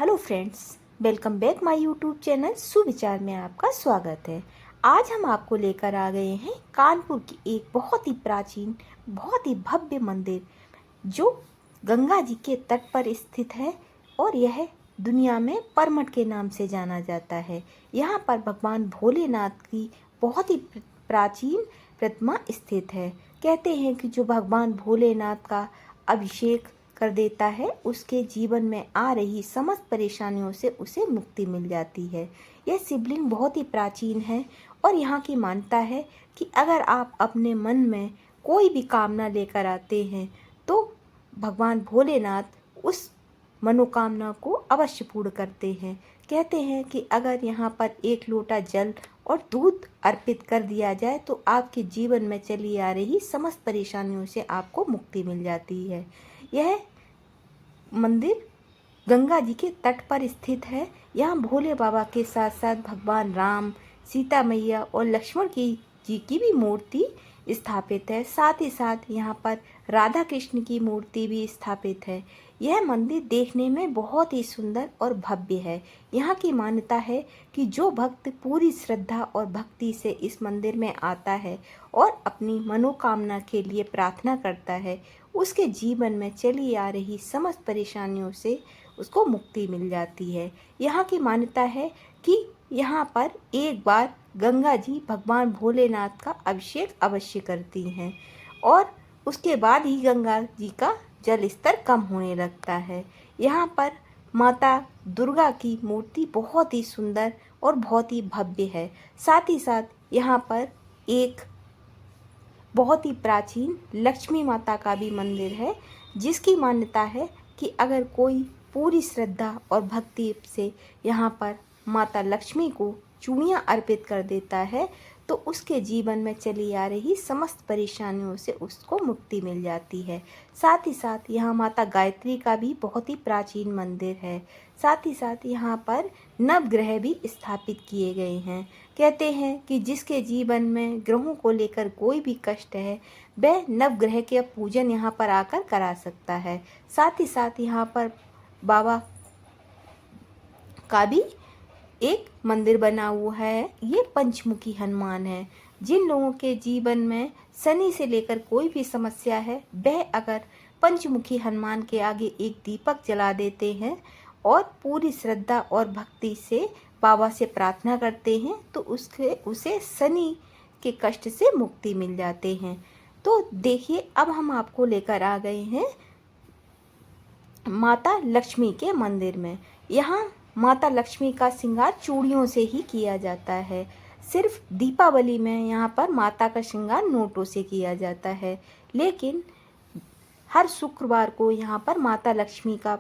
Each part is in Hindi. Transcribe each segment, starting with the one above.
Hello friends, welcome back my YouTube channel सुविचार में आपका स्वागत है। आज हम आपको लेकर आ गए हैं कानपुर की एक बहुत ही प्राचीन, बहुत ही भव्य मंदिर जो गंगा जी के तट पर स्थित है और यह दुनिया में परमठ के नाम से जाना जाता है। यहाँ पर भगवान भोलेनाथ की बहुत ही प्राचीन प्रतिमा स्थित है। कहते हैं कि जो भगवान भोलेनाथ का अभिषेक कर देता है उसके जीवन में आ रही समस्त परेशानियों से उसे मुक्ति मिल जाती है। यह शिवलिंग बहुत ही प्राचीन है और यहाँ की मान्यता है कि अगर आप अपने मन में कोई भी कामना लेकर आते हैं तो भगवान भोलेनाथ उस मनोकामना को अवश्य पूर्ण करते हैं। कहते हैं कि अगर यहाँ पर एक लोटा जल और दूध अर्पित कर दिया जाए तो आपके जीवन में चली आ रही समस्त परेशानियों से आपको मुक्ति मिल जाती है। यह मंदिर गंगा जी के तट पर स्थित है। यहाँ भोले बाबा के साथ साथ भगवान राम, सीता मैया और लक्ष्मण जी की भी मूर्ति स्थापित है। साथ ही साथ यहाँ पर राधा कृष्ण की मूर्ति भी स्थापित है। यह मंदिर देखने में बहुत ही सुंदर और भव्य है। यहाँ की मान्यता है कि जो भक्त पूरी श्रद्धा और भक्ति से इस मंदिर में आता है और अपनी मनोकामना के लिए प्रार्थना करता है, उसके जीवन में चली आ रही समस्त परेशानियों से उसको मुक्ति मिल जाती है। यहाँ की मान्यता है कि यहाँ पर एक बार गंगा जी भगवान भोलेनाथ का अभिषेक अवश्य करती हैं और उसके बाद ही गंगा जी का जल स्तर कम होने लगता है। यहाँ पर माता दुर्गा की मूर्ति बहुत ही सुंदर और बहुत ही भव्य है। साथ ही साथ यहाँ पर एक बहुत ही प्राचीन लक्ष्मी माता का भी मंदिर है, जिसकी मान्यता है कि अगर कोई पूरी श्रद्धा और भक्ति से यहाँ पर माता लक्ष्मी को चूड़ियाँ अर्पित कर देता है तो उसके जीवन में चली आ रही समस्त परेशानियों से उसको मुक्ति मिल जाती है। साथ ही साथ यहाँ माता गायत्री का भी बहुत ही प्राचीन मंदिर है। साथ ही साथ यहाँ पर नवग्रह भी स्थापित किए गए हैं। कहते हैं कि जिसके जीवन में ग्रहों को लेकर कोई भी कष्ट है वह नवग्रह के पूजन यहाँ पर आकर करा सकता है। साथ ही साथ यहाँ पर बाबा का भी एक मंदिर बना हुआ है। ये पंचमुखी हनुमान है। जिन लोगों के जीवन में शनि से लेकर कोई भी समस्या है वह अगर पंचमुखी हनुमान के आगे एक दीपक जला देते हैं और पूरी श्रद्धा और भक्ति से बाबा से प्रार्थना करते हैं तो उसे शनि के कष्ट से मुक्ति मिल जाते हैं। तो देखिए, अब हम आपको लेकर आ गए हैं माता लक्ष्मी के मंदिर में। यहाँ माता लक्ष्मी का श्रृंगार चूड़ियों से ही किया जाता है। सिर्फ दीपावली में यहाँ पर माता का श्रृंगार नोटों से किया जाता है, लेकिन हर शुक्रवार को यहाँ पर माता लक्ष्मी का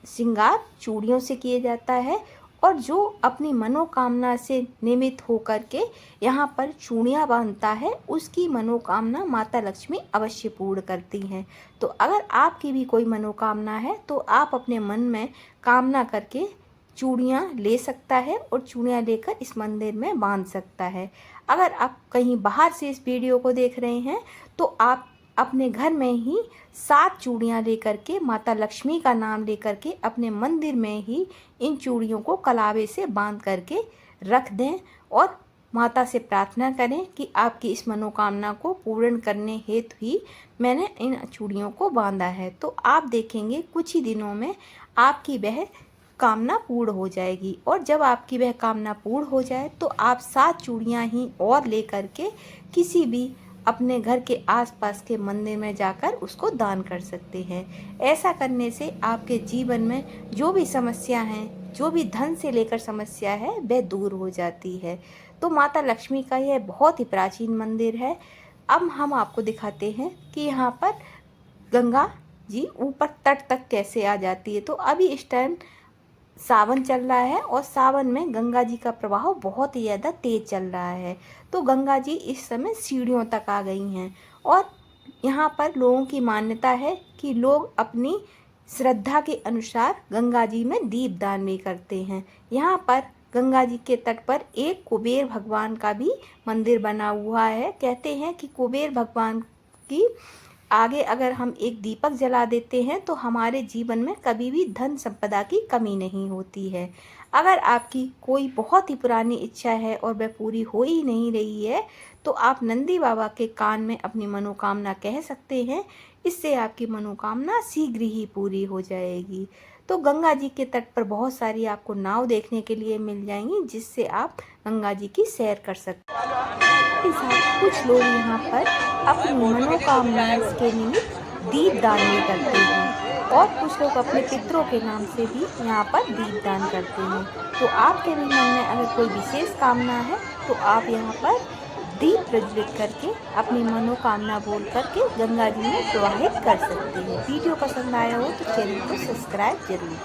श्रृंगार चूड़ियों से किया जाता है और जो अपनी मनोकामना से निमित्त होकर के यहाँ पर चूड़ियाँ बांधता है उसकी मनोकामना माता लक्ष्मी अवश्य पूर्ण करती हैं। तो अगर आपकी भी कोई मनोकामना है तो आप अपने मन में कामना करके चूड़ियाँ ले सकता है और चूड़ियाँ लेकर इस मंदिर में बांध सकता है। अगर आप कहीं बाहर से इस वीडियो को देख रहे हैं तो आप अपने घर में ही 7 चूड़ियाँ लेकर के माता लक्ष्मी का नाम लेकर के अपने मंदिर में ही इन चूड़ियों को कलावे से बांध करके रख दें और माता से प्रार्थना करें कि आपकी इस मनोकामना को पूर्ण करने हेतु ही मैंने इन चूड़ियों को बांधा है। तो आप देखेंगे कुछ ही दिनों में आपकी वह कामना पूर्ण हो जाएगी और जब आपकी वह कामना पूर्ण हो जाए तो आप 7 चूड़ियाँ ही और लेकर के किसी भी अपने घर के आसपास के मंदिर में जाकर उसको दान कर सकते हैं। ऐसा करने से आपके जीवन में जो भी समस्या हैं, जो भी धन से लेकर समस्या है वह दूर हो जाती है। तो माता लक्ष्मी का यह बहुत ही प्राचीन मंदिर है। अब हम आपको दिखाते हैं कि यहाँ पर गंगा जी ऊपर तट तक कैसे आ जाती है। तो अभी इस टाइम सावन चल रहा है और सावन में गंगा जी का प्रवाह बहुत ही ज़्यादा तेज चल रहा है। तो गंगा जी इस समय सीढ़ियों तक आ गई हैं और यहाँ पर लोगों की मान्यता है कि लोग अपनी श्रद्धा के अनुसार गंगा जी में दीपदान भी करते हैं। यहाँ पर गंगा जी के तट पर एक कुबेर भगवान का भी मंदिर बना हुआ है। कहते हैं कि कुबेर भगवान की आगे अगर हम एक दीपक जला देते हैं तो हमारे जीवन में कभी भी धन संपदा की कमी नहीं होती है। अगर आपकी कोई बहुत ही पुरानी इच्छा है और वह पूरी हो ही नहीं रही है, तो आप नंदी बाबा के कान में अपनी मनोकामना कह सकते हैं। इससे आपकी मनोकामना शीघ्र ही पूरी हो जाएगी। तो गंगा जी के तट पर बहुत सारी आपको नाव देखने के लिए मिल जाएंगी, जिससे आप गंगा जी की सैर कर सकते हैं। साथ ही कुछ लोग यहाँ पर अपनी मनोकामनाएं के निमित्त दीप दान भी करते हैं, और कुछ लोग अपने पितरों के नाम से भी यहाँ पर दीप दान करते हैं। तो आपके भी मन में अगर कोई विशेष कामना है तो आप यहाँ पर दीप प्रज्वलित करके अपनी मनोकामना बोल करके गंगा जी में प्रवाहित कर सकते हैं। वीडियो पसंद आया हो तो चैनल को सब्सक्राइब जरूर।